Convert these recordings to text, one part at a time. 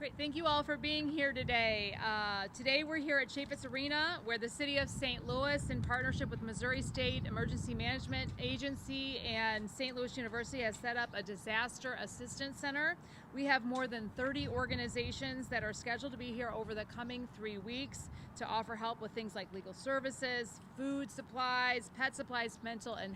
Great, thank you all for being here today. Today we're here at Chaffetz Arena, where the City of St. Louis, in partnership with Missouri State Emergency Management Agency and St. Louis University, has set up a disaster assistance center. We have more than 30 organizations that are scheduled to be here over the coming 3 weeks to offer help with things like legal services, food supplies, pet supplies, mental and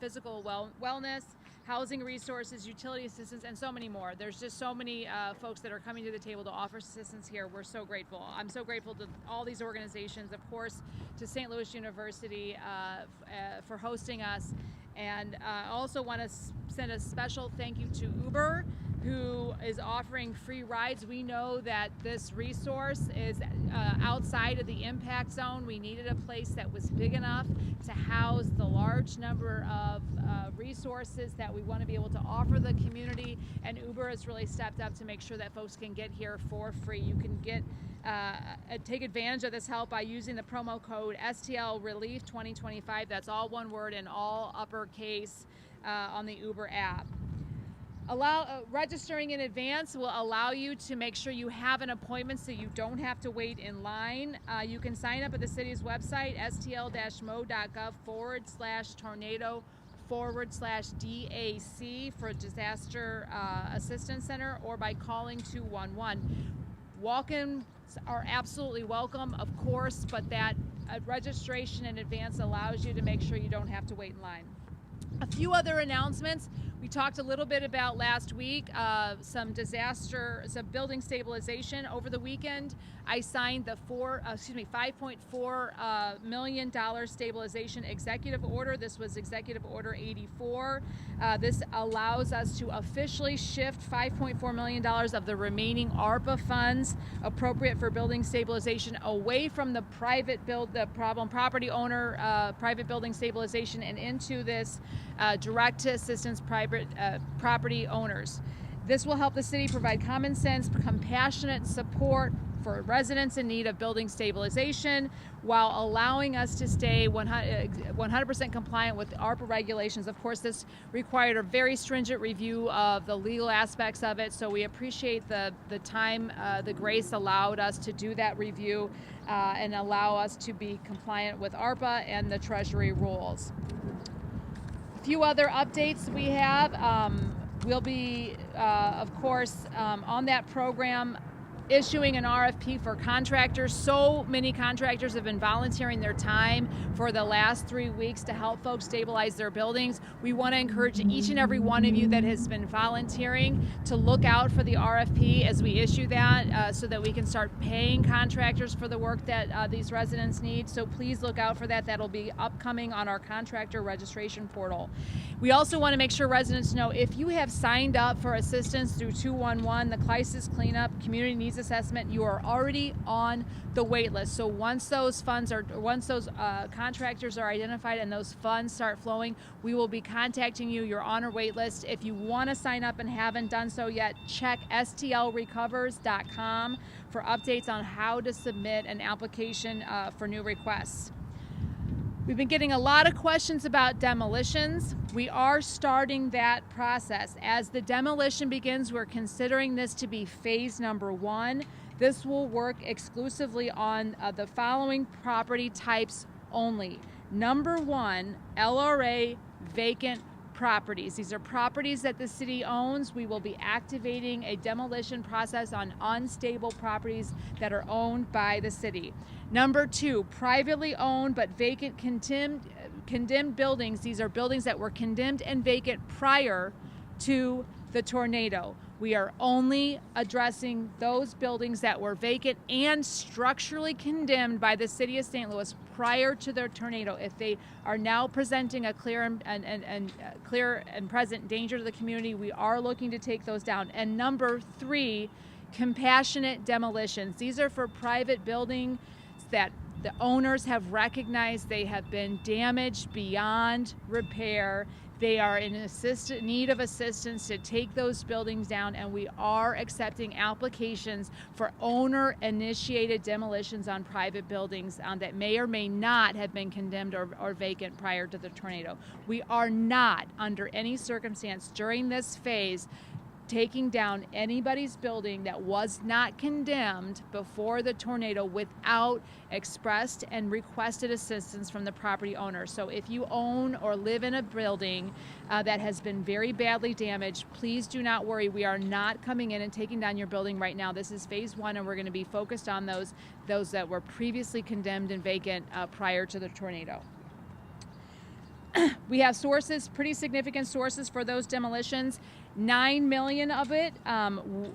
physical wellness, housing resources, utility assistance, and so many more. There's just so many folks that are coming to the table to offer assistance here. We're so grateful. I'm so grateful to all these organizations, of course, to St. Louis University for hosting us. And I also want to send a special thank you to Uber, who is offering free rides. We know that this resource is outside of the impact zone. We needed a place that was big enough to house the large number of resources that we want to be able to offer the community, and Uber has really stepped up to make sure that folks can get here for free. You can take advantage of this help by using the promo code STL Relief 2025. That's all one word in all uppercase on the Uber app. Registering in advance will allow you to make sure you have an appointment so you don't have to wait in line. You can sign up at the city's website, stl-mo.gov/tornado/DAC for Disaster Assistance Center, or by calling 211. Walk-ins are absolutely welcome, of course, but that registration in advance allows you to make sure you don't have to wait in line. A few other announcements. We talked a little bit about last week, some building stabilization. Over the weekend, I signed the $5.4 million stabilization executive order. This was Executive Order 84. This allows us to officially shift $5.4 million of the remaining ARPA funds appropriate for building stabilization away from the problem property owner private building stabilization and into this direct to assistance private property owners. This will help the city provide common sense, compassionate support for residents in need of building stabilization, while allowing us to stay 100% compliant with the ARPA regulations. Of course, this required a very stringent review of the legal aspects of it, so we appreciate the time, the grace allowed us to do that review and allow us to be compliant with ARPA and the Treasury rules. A few other updates we have. We'll be, of course, on that program, issuing an RFP for contractors. So many contractors have been volunteering their time for the last 3 weeks to help folks stabilize their buildings. We want to encourage each and every one of you that has been volunteering to look out for the RFP as we issue that so that we can start paying contractors for the work that these residents need. So please look out for that. That'll be upcoming on our contractor registration portal. We also want to make sure residents know, if you have signed up for assistance through 211, the crisis cleanup, community needs assessment, you are already on the wait list. So once those contractors are identified and those funds start flowing, we will be contacting you. You're on our wait list. If you want to sign up and haven't done so yet, check stlrecovers.com for updates on how to submit an application for new requests. We've been getting a lot of questions about demolitions. We are starting that process. As the demolition begins, we're considering this to be phase number 1. This will work exclusively on the following property types only. Number 1, LRA vacant properties. These are properties that the city owns. We will be activating a demolition process on unstable properties that are owned by the city. Number 2, privately owned but vacant condemned buildings. These are buildings that were condemned and vacant prior to the tornado. We are only addressing those buildings that were vacant and structurally condemned by the city of St. Louis prior to the tornado. If they are now presenting a clear and present danger to the community, we are looking to take those down. And number 3, compassionate demolitions. These are for private buildings that the owners have recognized they have been damaged beyond repair. They are in need of assistance to take those buildings down, and we are accepting applications for owner-initiated demolitions on private buildings that may or may not have been condemned or vacant prior to the tornado. We are not, under any circumstance during this phase, taking down anybody's building that was not condemned before the tornado without expressed and requested assistance from the property owner. So if you own or live in a building that has been very badly damaged, please do not worry. We are not coming in and taking down your building right now. This is phase one, and we're going to be focused on those that were previously condemned and vacant prior to the tornado. We have sources, pretty significant sources for those demolitions. $9 million of it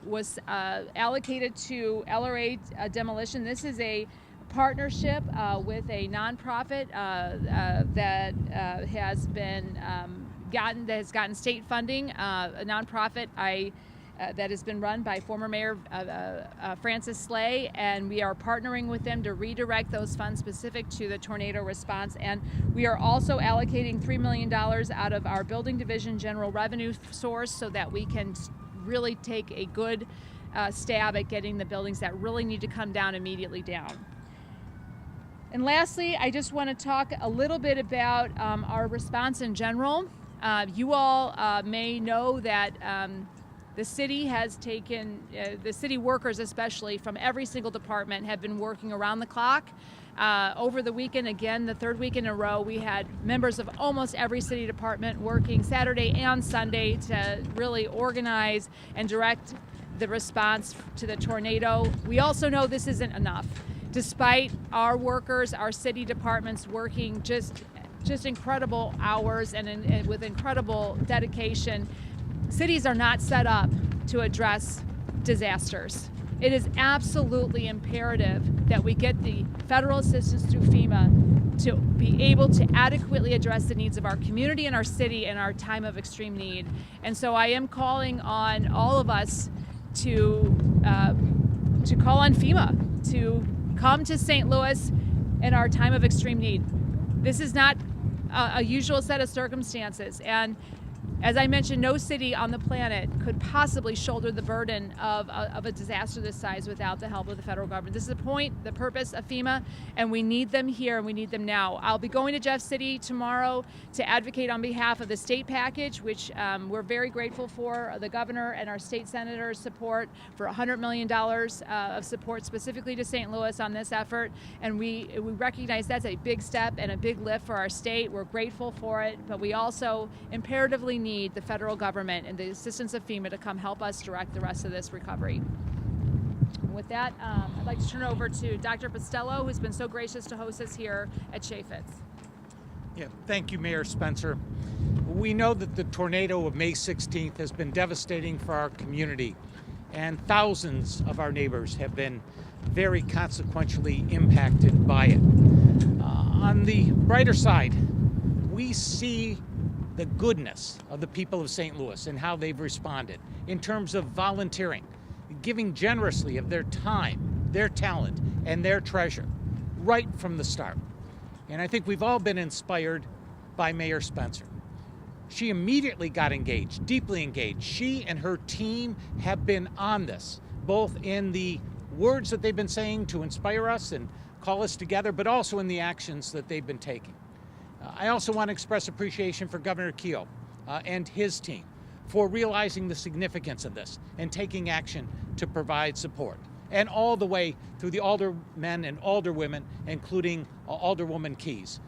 was allocated to LRA Demolition. This is a partnership with a nonprofit that has gotten state funding. A nonprofit that has been run by former Mayor Francis Slay, and we are partnering with them to redirect those funds specific to the tornado response. And we are also allocating $3 million out of our building division general revenue source so that we can really take a good stab at getting the buildings that really need to come down immediately down. And lastly, I just want to talk a little bit about our response in general. You all may know that the city has taken, the city workers especially from every single department have been working around the clock. Over the weekend, again, the third week in a row, we had members of almost every city department working Saturday and Sunday to really organize and direct the response to the tornado. We also know this isn't enough. Despite our workers, our city departments working just incredible hours and with incredible dedication, cities are not set up to address disasters. It is absolutely imperative that we get the federal assistance through FEMA to be able to adequately address the needs of our community and our city in our time of extreme need. And so I am calling on all of us to call on FEMA to come to St. Louis in our time of extreme need. This is not a usual set of circumstances, and as I mentioned, no city on the planet could possibly shoulder the burden of a disaster this size without the help of the federal government. This is the purpose of FEMA, and we need them here and we need them now. I'll be going to Jeff City tomorrow to advocate on behalf of the state package, which we're very grateful for the governor and our state senator's support for $100 million of support specifically to St. Louis on this effort. And we recognize that's a big step and a big lift for our state. We're grateful for it, but we also imperatively need the federal government and the assistance of FEMA to come help us direct the rest of this recovery. With that, I'd like to turn it over to Dr. Costello, who's been so gracious to host us here at Chaffetz. Yeah, thank you, Mayor Spencer. We know that the tornado of May 16th has been devastating for our community, and thousands of our neighbors have been very consequentially impacted by it. On the brighter side, we see the goodness of the people of St. Louis and how they've responded in terms of volunteering, giving generously of their time, their talent, and their treasure right from the start. And I think we've all been inspired by Mayor Spencer. She immediately got engaged, deeply engaged. She and her team have been on this, both in the words that they've been saying to inspire us and call us together, but also in the actions that they've been taking. I also want to express appreciation for Governor Keough and his team for realizing the significance of this and taking action to provide support. And all the way through the aldermen and alderwomen, including Alderwoman Keyes,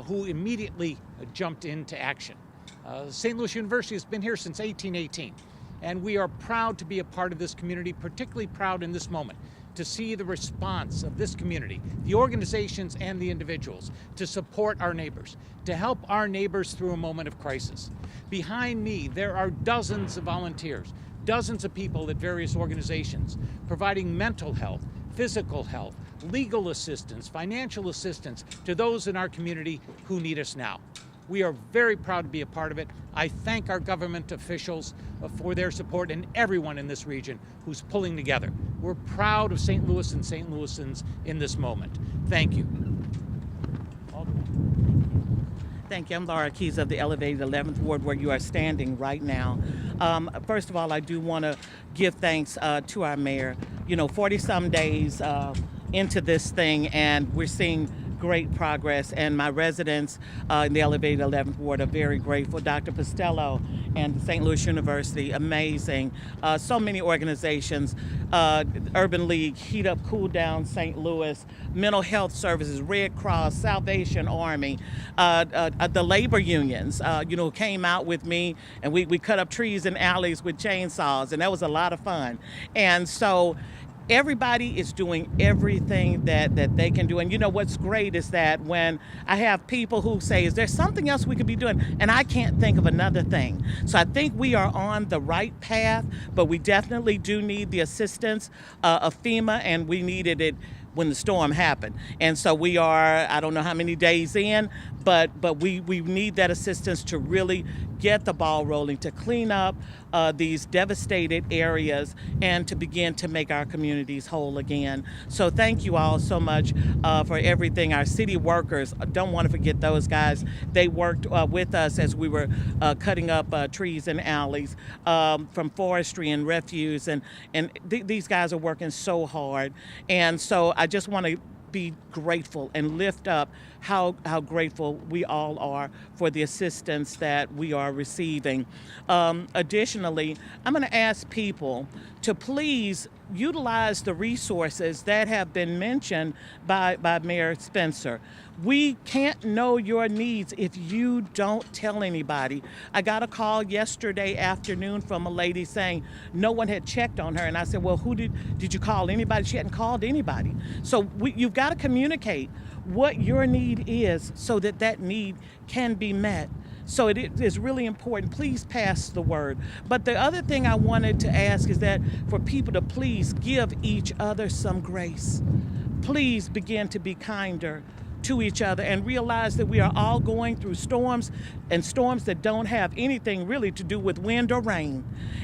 who immediately jumped into action. St. Louis University has been here since 1818, and we are proud to be a part of this community, particularly proud in this moment to see the response of this community, the organizations and the individuals, to support our neighbors, to help our neighbors through a moment of crisis. Behind me, there are dozens of volunteers, dozens of people at various organizations providing mental health, physical health, legal assistance, financial assistance to those in our community who need us now. We are very proud to be a part of it. I thank our government officials for their support and everyone in this region who's pulling together. We're proud of St. Louis and St. Louisans in this moment. Thank you. Thank you. I'm Laura Keyes of the elevated 11th Ward, where you are standing right now. First of all, I do want to give thanks to our mayor. 40-some days into this thing, and we're seeing great progress, and my residents in the elevated 11th Ward are very grateful. Dr. Costello and St. Louis University, amazing. So many organizations, Urban League, Heat Up, Cool Down, St. Louis, Mental Health Services, Red Cross, Salvation Army, the labor unions, came out with me, and we cut up trees and alleys with chainsaws, and that was a lot of fun. And so everybody is doing everything that they can do. And you know what's great is that when I have people who say, is there something else we could be doing? And I can't think of another thing. So I think we are on the right path, but we definitely do need the assistance of FEMA, and we needed it when the storm happened. And so we are, I don't know how many days in, but we need that assistance to really get the ball rolling, to clean up these devastated areas, and to begin to make our communities whole again. So thank you all so much for everything. Our city workers, don't want to forget those guys. They worked with us as we were cutting up trees and alleys from forestry and refuse, and these guys are working so hard. And so I just want to be grateful and lift up how grateful we all are for the assistance that we are receiving. Additionally, I'm going to ask people to please utilize the resources that have been mentioned by Mayor Spencer. We can't know your needs if you don't tell anybody. I got a call yesterday afternoon from a lady saying no one had checked on her, and I said, well, who did you call? Anybody? She hadn't called anybody. So you've got to communicate what your need is so that need can be met. So it is really important. Please pass the word. But the other thing I wanted to ask is that for people to please give each other some grace. Please begin to be kinder to each other and realize that we are all going through storms, and storms that don't have anything really to do with wind or rain.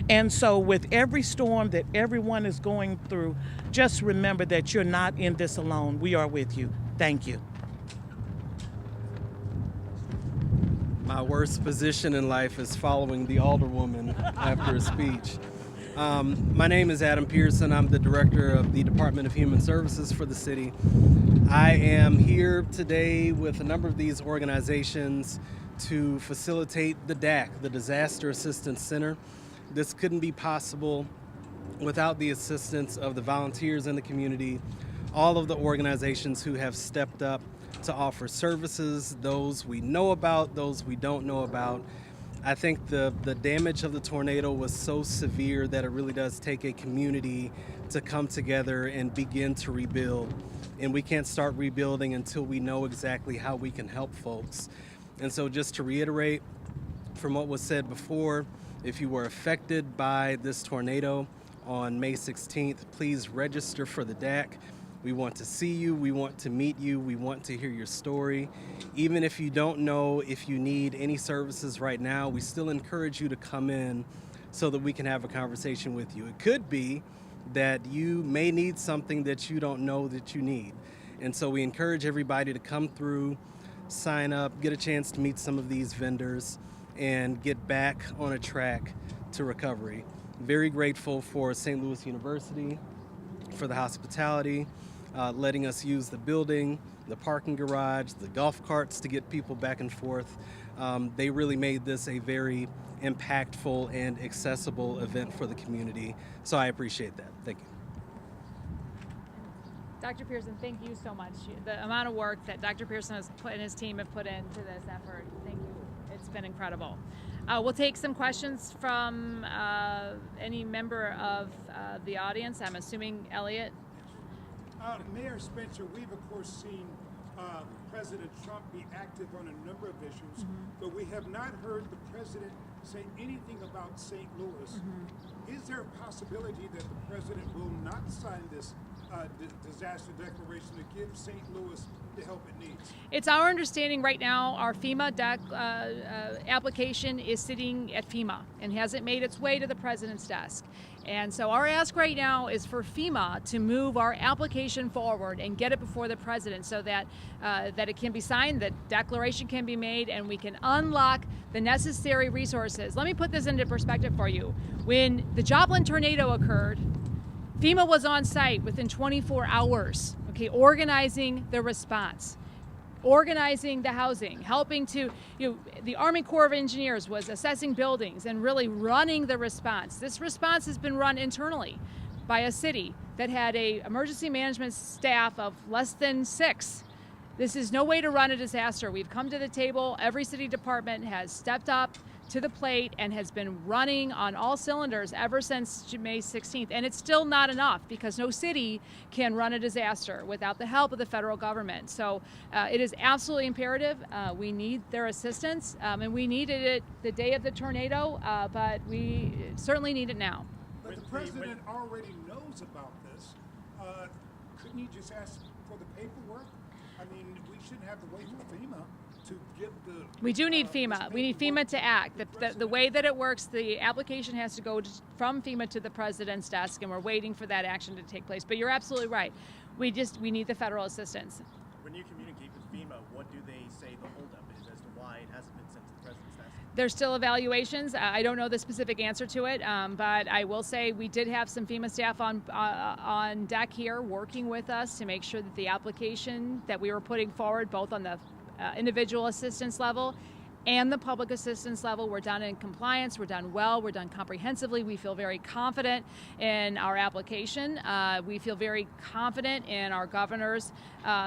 And so with every storm that everyone is going through, just remember that you're not in this alone. We are with you. Thank you. My worst position in life is following the alderwoman after a speech. My name is Adam Pearson. I'm the director of the Department of Human Services for the city. I am here today with a number of these organizations to facilitate the DAC, the Disaster Assistance Center. This couldn't be possible without the assistance of the volunteers in the community, all of the organizations who have stepped up to offer services, those we know about, those we don't know about. I think the damage of the tornado was so severe that it really does take a community to come together and begin to rebuild. And we can't start rebuilding until we know exactly how we can help folks. And so just to reiterate from what was said before, if you were affected by this tornado on May 16th, please register for the DAC. We want to see you, we want to meet you, we want to hear your story. Even if you don't know if you need any services right now, we still encourage you to come in so that we can have a conversation with you. It could be that you may need something that you don't know that you need. And so we encourage everybody to come through, sign up, get a chance to meet some of these vendors, and get back on a track to recovery. Very grateful for St. Louis University, for the hospitality, letting us use the building, the parking garage, the golf carts to get people back and forth. They really made this a very impactful and accessible event for the community. So I appreciate that. Thank you. Dr. Pearson, thank you so much. The amount of work that Dr. Pearson and his team have put into this effort, thank you. It's been incredible. We'll take some questions from any member of the audience. I'm assuming Elliot. Mayor Spencer, we've of course seen President Trump be active on a number of issues, but we have not heard the president say anything about St. Louis. Is there a possibility that the president will not sign this disaster declaration to give St. Louis the help it needs? It's our understanding right now our FEMA application is sitting at FEMA and hasn't made its way to the president's desk. And so our ask right now is for FEMA to move our application forward and get it before the president so that that it can be signed, that declaration can be made, and we can unlock the necessary resources. Let me put this into perspective for you. When the Joplin tornado occurred, FEMA was on site within 24 hours, okay, organizing the response. organizing the housing, helping to, the Army Corps of Engineers was assessing buildings and really running the response. This response has been run internally by a city that had a emergency management staff of less than 6. This is no way to run a disaster. We've come to the table. Every city department has stepped up to the plate and has been running on all cylinders ever since May 16th. And it's still not enough because no city can run a disaster without the help of the federal government. So it is absolutely imperative. We need their assistance, and we needed it the day of the tornado, but we certainly need it now. But the president already knows about this. Couldn't he just ask for the paperwork? I mean, we shouldn't have to wait for FEMA to get the... We do need FEMA. We need FEMA to act. The way that it works, the application has to go from FEMA to the president's desk, and we're waiting for that action to take place. But you're absolutely right. We need the federal assistance. When you communicate with FEMA, what do they say the holdup is as to why it hasn't been sent to the president's desk? There's still evaluations. I don't know the specific answer to it, but I will say we did have some FEMA staff on deck here working with us to make sure that the application that we were putting forward, both on the individual assistance level and the public assistance level, we're done in compliance, we're done well, we're done comprehensively. We feel very confident in our application. We feel very confident in our governor's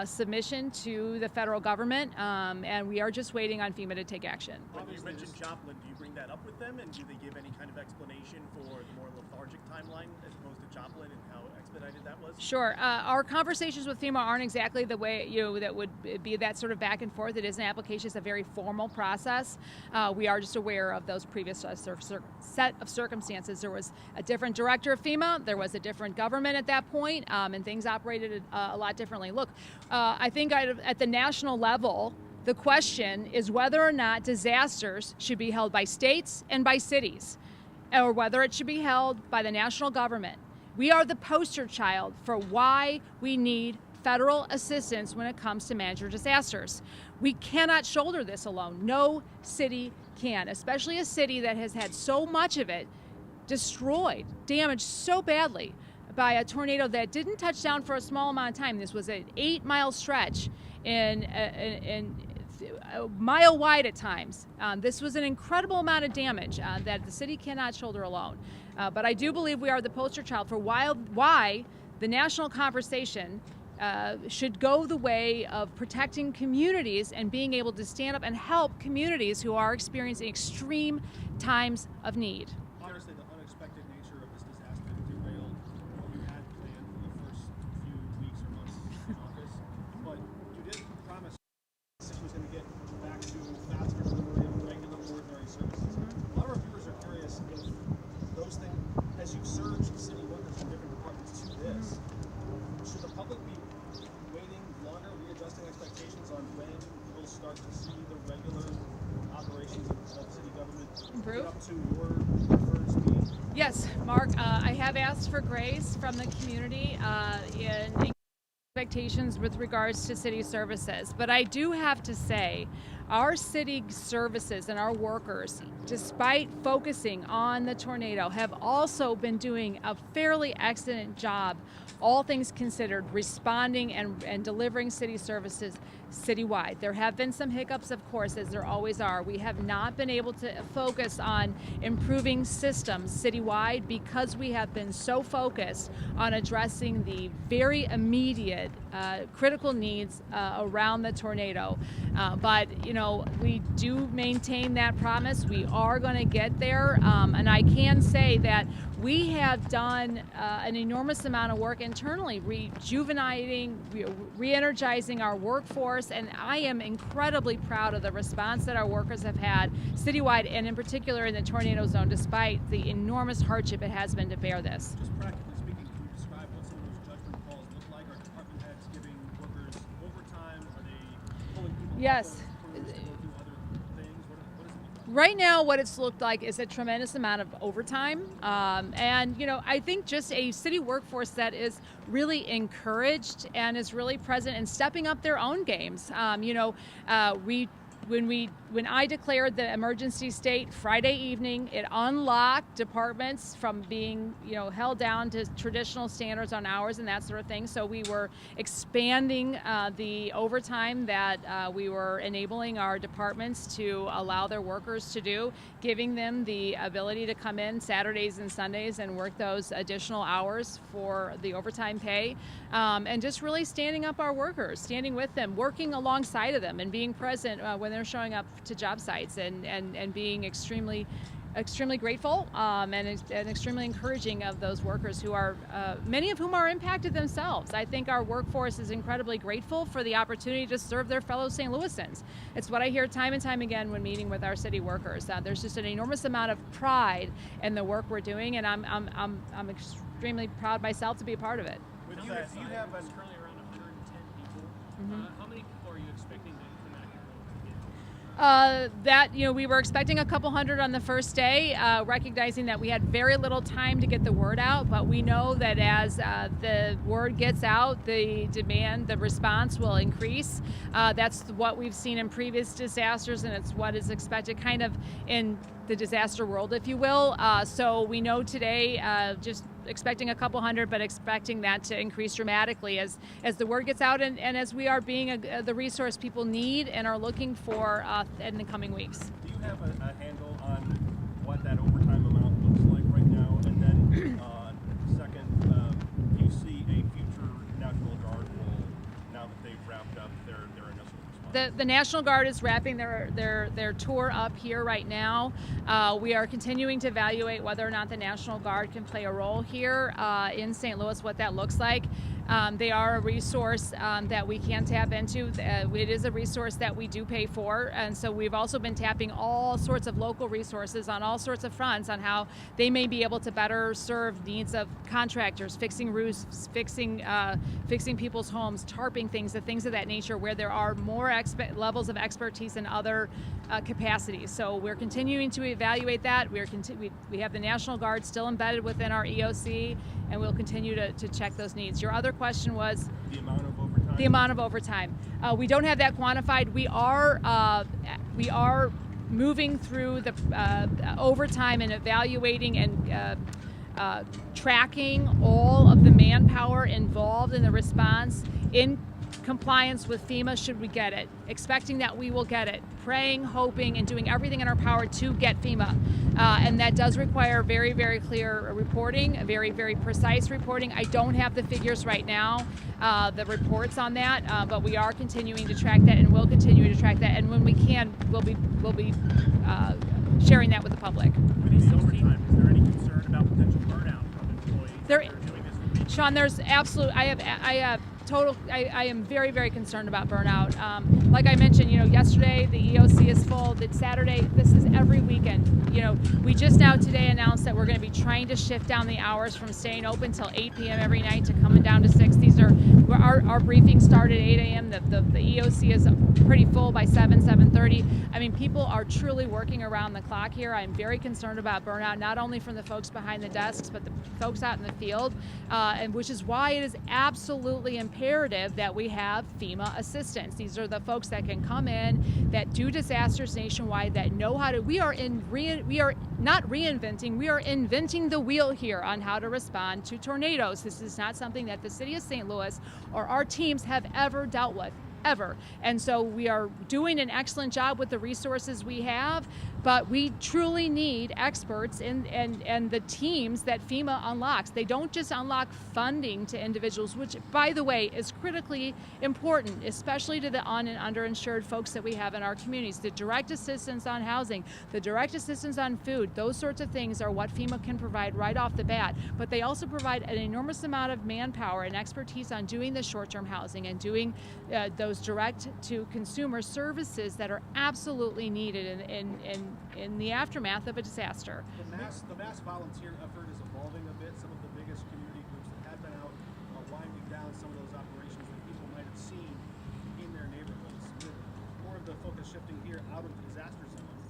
submission to the federal government, and we are just waiting on FEMA to take action. When you mentioned Joplin, do you bring that up with them, and do they give any kind of explanation for the more lethargic timeline as opposed to Joplin and how expedited that was? Sure. Our conversations with FEMA aren't exactly the way that would be that sort of back and forth. It is an application. It's a very formal process. We are just aware of those previous set of circumstances. There was a different director of FEMA. There was a different government at that point, and things operated a lot differently. Look, I think at the national level, the question is whether or not disasters should be held by states and by cities, or whether it should be held by the national government. We are the poster child for why we need federal assistance when it comes to managing disasters. We cannot shoulder this alone. No city can, especially a city that has had so much of it destroyed, damaged so badly by a tornado that didn't touch down for a small amount of time. This was an 8-mile stretch in a mile wide at times. This was an incredible amount of damage that the city cannot shoulder alone. But I do believe we are the poster child for why the national conversation should go the way of protecting communities and being able to stand up and help communities who are experiencing extreme times of need. Obviously, the unexpected nature of this disaster derailed what you had planned for the first few weeks or months in office. But you did promise the city was going to get back to faster delivery of regular, ordinary services. A lot of our viewers are curious if those things, as you surge city workers from different departments to this, should the public be waiting longer, readjusting expectations on when we'll start to see the regular operations of city government Improve? get up to your preferred speed? Yes, Mark, I have asked for grace from the community in expectations with regards to city services, but I do have to say our city services and our workers, despite focusing on the tornado, have also been doing a fairly excellent job, all things considered, responding and delivering city services citywide. There have been some hiccups, of course, as there always are. We have not been able to focus on improving systems citywide because we have been so focused on addressing the very immediate critical needs around the tornado. But we do maintain that promise. We are going to get there, and I can say that we have done an enormous amount of work internally, rejuvenating, re-energizing our workforce, and I am incredibly proud of the response that our workers have had citywide, and in particular in the tornado zone, despite the enormous hardship it has been to bear this. Just practically speaking, can you describe what some of those judgment calls look like? Are department heads giving workers overtime? Are they pulling people Yes. off of crews to go do other things? What does it look like? Right now, what it's looked like is a tremendous amount of overtime. And I think just a city workforce that is really encouraged and is really present and stepping up their own games. We when I declared the emergency state Friday evening, it unlocked departments from being, held down to traditional standards on hours and that sort of thing. So we were expanding the overtime that we were enabling our departments to allow their workers to do, giving them the ability to come in Saturdays and Sundays and work those additional hours for the overtime pay, and just really standing up our workers, standing with them, working alongside of them, and being present when they're showing up to job sites, and being extremely grateful and extremely encouraging of those workers who are, many of whom are impacted themselves. I think our workforce is incredibly grateful for the opportunity to serve their fellow St. Louisans. It's what I hear time and time again when meeting with our city workers. There's just an enormous amount of pride in the work we're doing, and I'm extremely proud myself to be a part of it. With you have currently around 110 people. How many people are you expecting to come out here? We were expecting a couple hundred on the first day, recognizing that we had very little time to get the word out, but we know that as the word gets out, the demand, the response will increase. That's what we've seen in previous disasters, and it's what is expected kind of in the disaster world, if you will. So we know today, just expecting a couple hundred, but expecting that to increase dramatically as the word gets out, and as we are being the resource people need and are looking for in the coming weeks. Do you have a handle on what that overtime amount looks like right now? And then second, do you see a future National Guard role now that they've wrapped up their initial response? The National Guard is wrapping their tour up here right now. We are continuing to evaluate whether or not the National Guard can play a role here in St. Louis, what that looks like. They are a resource that we can tap into. It is a resource that we do pay for, and so we've also been tapping all sorts of local resources on all sorts of fronts on how they may be able to better serve needs of contractors, fixing roofs, fixing people's homes, tarping things, the things of that nature, where there are more levels of expertise in other capacities. So we're continuing to evaluate that. We have the National Guard still embedded within our EOC, and we'll continue to check those needs. Your other question was the amount of overtime. The amount of overtime. We don't have that quantified. We are moving through the overtime and evaluating and tracking all of the manpower involved in the response in compliance with FEMA should we get it, expecting that we will get it, praying, hoping, and doing everything in our power to get FEMA. And that does require very, very clear reporting, very, very precise reporting. I don't have the figures right now, the reports on that, but we are continuing to track that and will continue to track that. And when we can, we'll be sharing that with the public. With the overtime, is there any concern about potential burnout from employees that are doing this for Sean, there's absolute. I am very, very concerned about burnout. Like I mentioned, yesterday the EOC is full. Saturday, this is every weekend. We just now today announced that we're going to be trying to shift down the hours from staying open till 8 p.m. every night to coming down to 6. These are our briefings start at 8 a.m. The EOC is pretty full by 7:30. I mean, people are truly working around the clock here. I'm very concerned about burnout, not only from the folks behind the desks, but the folks out in the field, and which is why it is absolutely imperative that we have FEMA assistance. These are the folks that can come in, that do disasters nationwide, that know how to. We are not reinventing. We are inventing the wheel here on how to respond to tornadoes. This is not something that the city of St. Louis or our teams have ever dealt with. Ever. And so we are doing an excellent job with the resources we have, but we truly need experts and the teams that FEMA unlocks. They don't just unlock funding to individuals, which, by the way, is critically important, especially to the un- and underinsured folks that we have in our communities. The direct assistance on housing, the direct assistance on food, those sorts of things are what FEMA can provide right off the bat. But they also provide an enormous amount of manpower and expertise on doing the short-term housing and doing those direct-to-consumer services that are absolutely needed in the aftermath of a disaster. The mass volunteer effort is evolving a bit. Some of the biggest community groups that had been out winding down some of those operations that people might have seen in their neighborhoods. With more of the focus shifting here out of the disaster zone,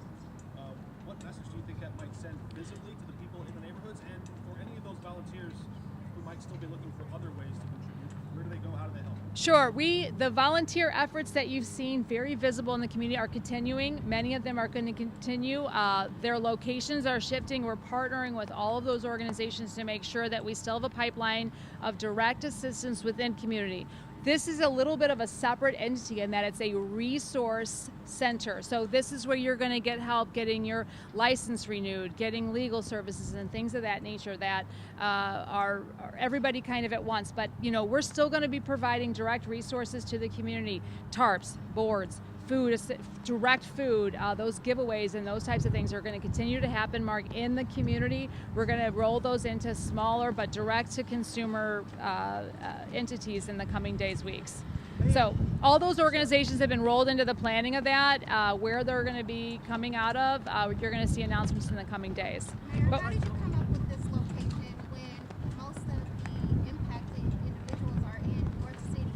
what message do you think that might send visibly to the people in the neighborhoods, and for any of those volunteers who might still be looking for other ways to contribute? Where do they go? How do they help? Sure. The volunteer efforts that you've seen very visible in the community are continuing. Many of them are going to continue. Their locations are shifting. We're partnering with all of those organizations to make sure that we still have a pipeline of direct assistance within community. This is a little bit of a separate entity in that it's a resource center. So this is where you're going to get help getting your license renewed, getting legal services and things of that nature that are everybody kind of at once. But we're still going to be providing direct resources to the community, tarps, boards, food, direct food, those giveaways and those types of things are going to continue to happen, Mark, in the community. We're going to roll those into smaller but direct to consumer entities in the coming days, weeks. So all those organizations have been rolled into the planning of that. Where they're going to be coming out of, you're going to see announcements in the coming days. Mayor, how did you come up with this location when most of the impacted individuals are in North City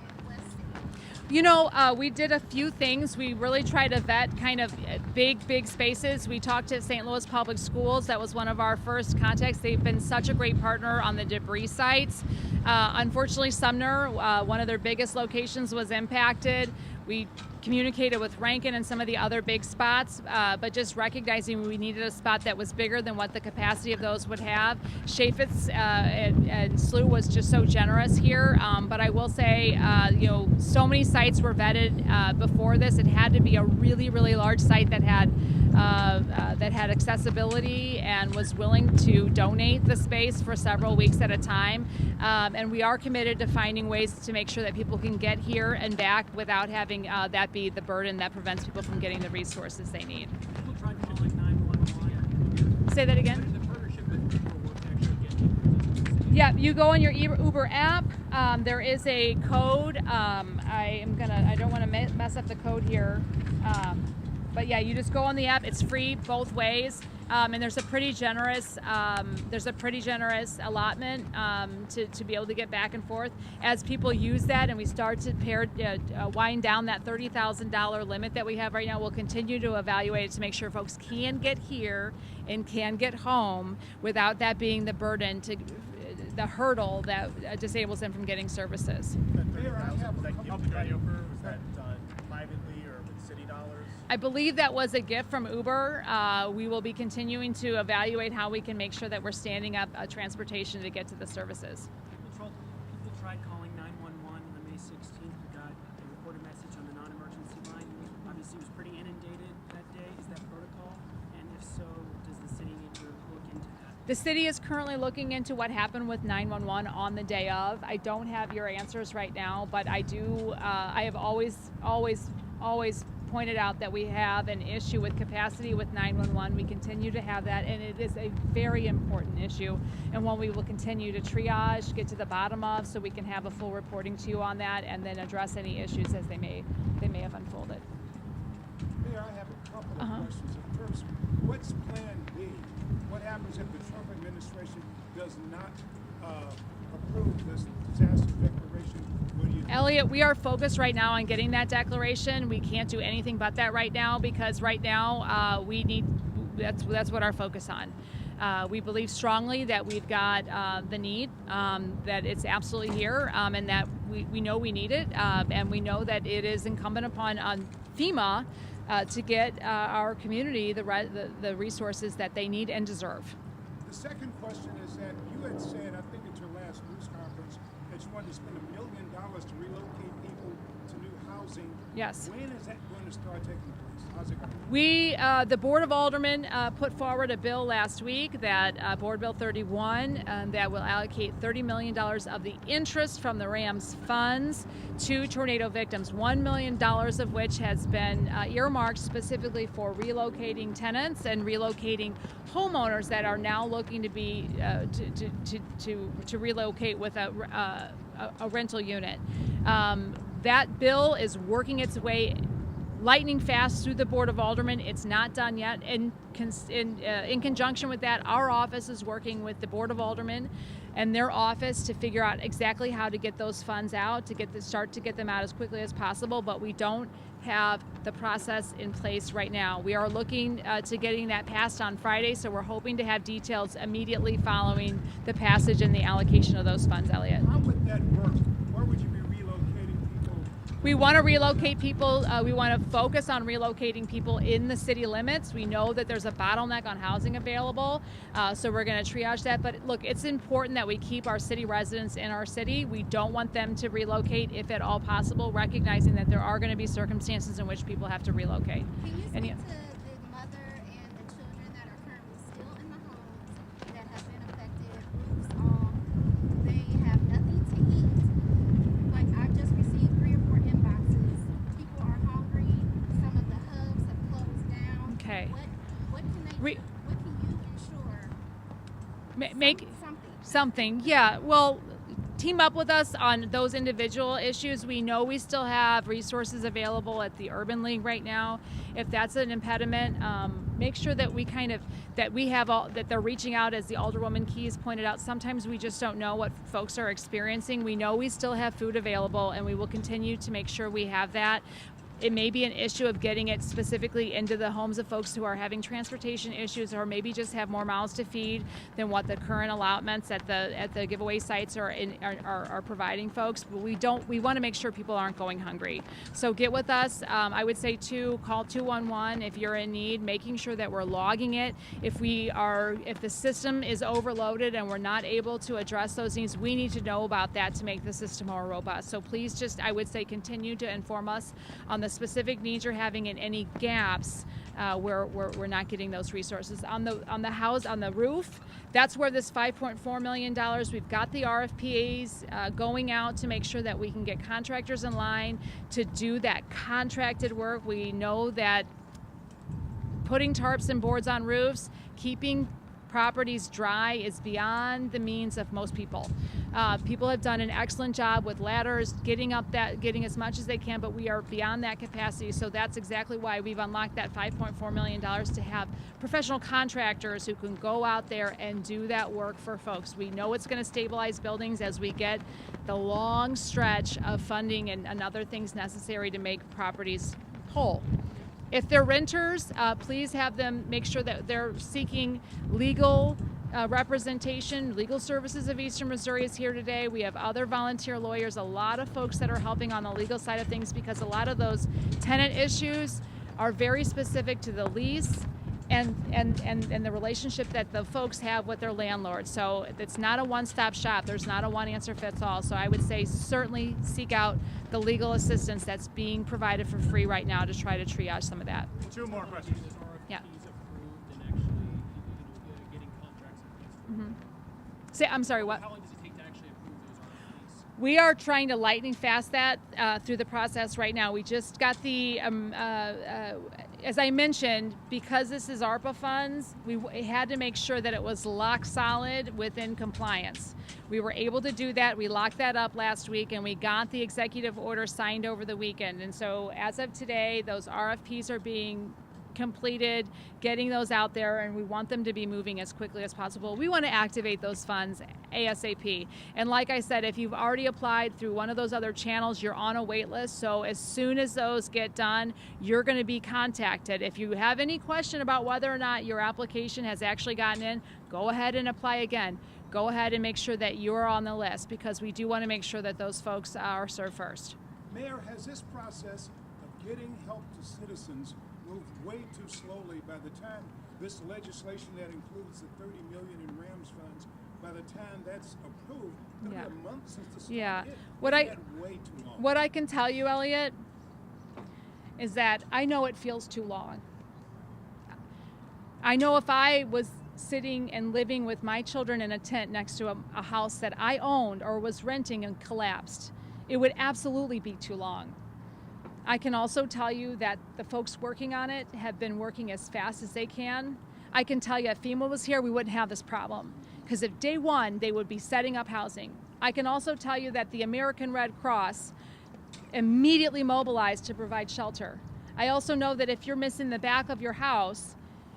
and West City? We did a few things. We really tried to vet kind of big spaces. We talked to St. Louis Public Schools. That was one of our first contacts. They've been such a great partner on the debris sites. Unfortunately, Sumner, one of their biggest locations, was impacted. We communicated with Rankin and some of the other big spots, but just recognizing we needed a spot that was bigger than what the capacity of those would have. Chaffetz and SLU was just so generous here, but I will say, so many sites were vetted before this. It had to be a really, really large site that had accessibility and was willing to donate the space for several weeks at a time. And we are committed to finding ways to make sure that people can get here and back without having that be the burden that prevents people from getting the resources they need. People try calling 911. Say that again? The partnership with people will actually get you. Yeah, you go on your Uber app. There is a code. I don't want to mess up the code here. But yeah, you just go on the app. It's free both ways, and there's a pretty generous allotment to be able to get back and forth. As people use that, and we start to wind down that $30,000 limit that we have right now, we'll continue to evaluate it to make sure folks can get here and can get home without that being the burden the hurdle that disables them from getting services. Mayor, I have a couple of Was that done privately or with city dollars? I believe that was a gift from Uber. We will be continuing to evaluate how we can make sure that we're standing up transportation to get to the services. People tried calling 911 on the May 16th. We got a recorded message on the non-emergency line. Obviously, it was pretty inundated that day. Is that protocol? And if so, does the city need to look into that? The city is currently looking into what happened with 911 on the day of. I don't have your answers right now, but I do. I have always pointed out that we have an issue with capacity with 911. We continue to have that, and it is a very important issue, and one we will continue to triage, get to the bottom of, so we can have a full reporting to you on that, and then address any issues as they may have unfolded. Mayor, I have a couple of questions. First, what's Plan B? What happens if the Trump administration does not approve this disaster declaration? What do you do? Elliot, we are focused right now on getting that declaration. We can't do anything but that right now, because right now that's what our focus on. We believe strongly that we've got the need, that it's absolutely here, and that we know we need it, and we know that it is incumbent upon FEMA to get our community the resources that they need and deserve. The second question is that you had said, I think at your last news conference, that you wanted to spend $1 million to relocate people to new housing. Yes. When is that going to start taking place? How's it going? We, the Board of Aldermen, put forward a bill last week, that Board Bill 31, that will allocate $30 million of the interest from the RAMS funds to tornado victims, $1 million of which has been earmarked specifically for relocating tenants and relocating homeowners that are now looking to be to relocate with a rental unit. That bill is working its way lightning fast through the Board of Aldermen. It's not done yet. In conjunction with that, our office is working with the Board of Aldermen and their office to figure out exactly how to get those funds out, to start to get them out as quickly as possible, but we don't have the process in place right now. We are looking to getting that passed on Friday, so we're hoping to have details immediately following the passage and the allocation of those funds, Elliot. How would that work? Where We want to relocate people. We want to focus on relocating people in the city limits. We know that there's a bottleneck on housing available, so we're going to triage that. But look, it's important that we keep our city residents in our city. We don't want them to relocate if at all possible, recognizing that there are going to be circumstances in which people have to relocate. Can you And speak to the mother and the children that are currently still in the homes that have been affected, roofs off, they have nothing to eat? Like, I've just received 3 or 4 inboxes. People are hungry. Some of the hubs have closed down. Okay. What can they do? What can you ensure? Make Something. something, yeah. Well, team up with us on those individual issues. We know we still have resources available at the Urban League right now. If that's an impediment, make sure that that they're reaching out, as the Alderwoman Keys pointed out. Sometimes we just don't know what folks are experiencing. We know we still have food available, and we will continue to make sure we have that. It may be an issue of getting it specifically into the homes of folks who are having transportation issues, or maybe just have more mouths to feed than what the current allotments at the giveaway sites are providing folks. But we want to make sure people aren't going hungry. So get with us. I would say too, call 211 if you're in need, making sure that we're logging it. If the system is overloaded and we're not able to address those needs, we need to know about that to make the system more robust. So please just, I would say, continue to inform us on the specific needs you're having and any gaps where we're not getting those resources. On the roof, that's where this $5.4 million, we've got the RFPs going out to make sure that we can get contractors in line to do that contracted work. We know that putting tarps and boards on roofs, keeping properties dry is beyond the means of most people. People have done an excellent job with ladders, getting as much as they can, but we are beyond that capacity. So that's exactly why we've unlocked that $5.4 million to have professional contractors who can go out there and do that work for folks. We know it's going to stabilize buildings as we get the long stretch of funding and other things necessary to make properties whole. If they're renters, please have them make sure that they're seeking legal representation. Legal Services of Eastern Missouri is here today. We have other volunteer lawyers, a lot of folks that are helping on the legal side of things, because a lot of those tenant issues are very specific to the lease and the relationship that the folks have with their landlord. So it's not a one-stop shop. There's not a one-answer-fits-all. So I would say certainly seek out the legal assistance that's being provided for free right now to try to triage some of that. 2 more questions. Yeah. Approved and actually getting contracts in place. I'm sorry, what? How long does it take to actually approve those RFPs? We are trying to lightning fast that through the process right now. We just got the, as I mentioned, because this is ARPA funds, we had to make sure that it was lock solid within compliance. We were able to do that. We locked that up last week, and we got the executive order signed over the weekend. And so as of today, those RFPs are being completed, getting those out there, and we want them to be moving as quickly as possible. We want to activate those funds ASAP. And like I said, if you've already applied through one of those other channels, you're on a wait list. So as soon as those get done, you're going to be contacted. If you have any question about whether or not your application has actually gotten in, go ahead and apply again. Go ahead and make sure that you're on the list, because we do want to make sure that those folks are served first. Mayor, has this process of getting help to citizens moved way too slowly? By the time this legislation that includes the $30 million in RAMS funds, by the time that's approved, it'll be a month since the storm hit. Way too long. What I can tell you, Elliot, is that I know it feels too long. I know if I was sitting and living with my children in a tent next to a house that I owned or was renting and collapsed, it would absolutely be too long. I can also tell you that the folks working on it have been working as fast as they can. I can tell you if FEMA was here, we wouldn't have this problem, because if day one, they would be setting up housing. I can also tell you that the American Red Cross immediately mobilized to provide shelter. I also know that if you're missing the back of your house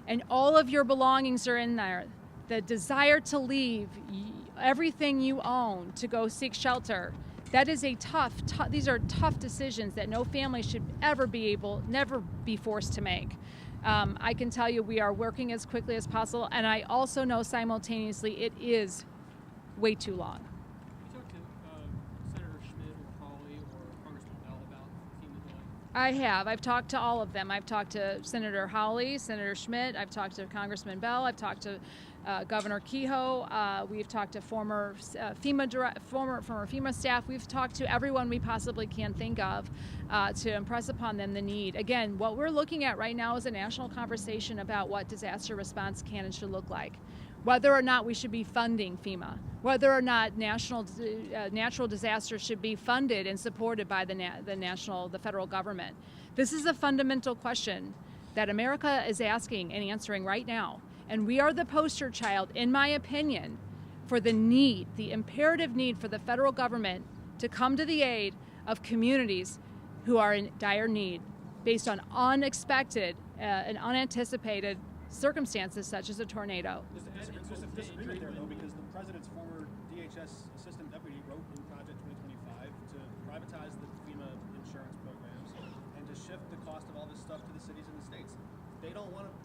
and all of your belongings are in there, the desire to leave everything you own to go seek shelter, that is these are tough decisions that no family should never be forced to make. I can tell you we are working as quickly as possible, and I also know simultaneously it is way too long. You talked to Senator Schmidt or Crawley or Congressman Bell about I have. I've talked to all of them. I've talked to Senator Hawley, Senator Schmidt. I've talked to Congressman Bell. I've talked to Governor Kehoe. We've talked to former FEMA staff. We've talked to everyone we possibly can think of to impress upon them the need. Again, what we're looking at right now is a national conversation about what disaster response can and should look like. Whether or not we should be funding FEMA, whether or not natural disasters should be funded and supported by the federal government. This is a fundamental question that America is asking and answering right now. And we are the poster child, in my opinion, for the imperative need for the federal government to come to the aid of communities who are in dire need based on unexpected and unanticipated circumstances such as a tornado. There's a disagreement there, though, because the president's former DHS assistant deputy wrote in Project 2025 to privatize the FEMA insurance programs and to shift the cost of all this stuff to the cities and the states. They don't want to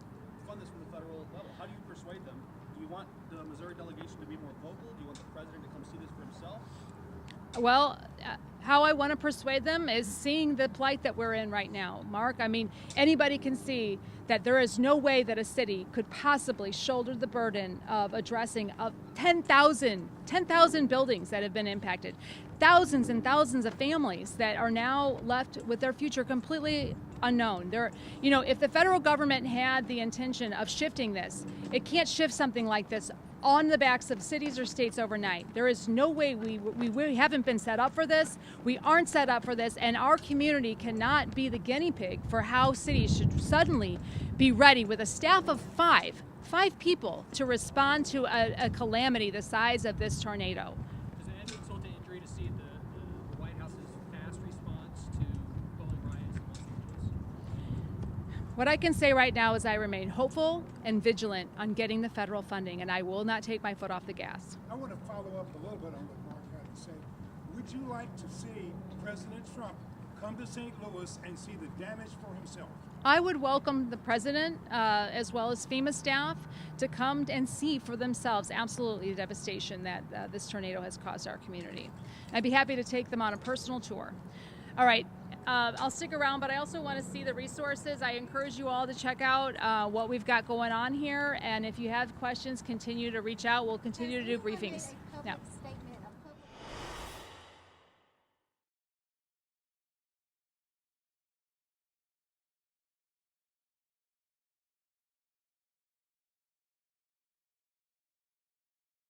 fund this from the federal level. How do you persuade them? Do you want the Missouri delegation to be more vocal? Do you want the president to come see this for himself? Well, how I want to persuade them is seeing the plight that we're in right now, Mark. I mean, anybody can see that there is no way that a city could possibly shoulder the burden of addressing 10,000 buildings that have been impacted, thousands and thousands of families that are now left with their future completely unknown. If the federal government had the intention of shifting this, it can't shift something like this on the backs of cities or states overnight. There is no way. We haven't been set up for this. We aren't set up for this, and our community cannot be the guinea pig for how cities should suddenly be ready with a staff of five people to respond to a calamity the size of this tornado. Does it add insult to injury to see the White House's fast response to bullet riots in Los Angeles? What I can say right now is I remain hopeful and vigilant on getting the federal funding, and I will not take my foot off the gas. I want to follow up a little bit on what Mark had to say. Would you like to see President Trump come to St. Louis and see the damage for himself? I would welcome the president as well as FEMA staff to come and see for themselves absolutely the devastation that this tornado has caused our community. I'd be happy to take them on a personal tour. All right. I'll stick around, but I also want to see the resources. I encourage you all to check out what we've got going on here. And if you have questions, continue to reach out. We'll continue to do briefings. Yeah.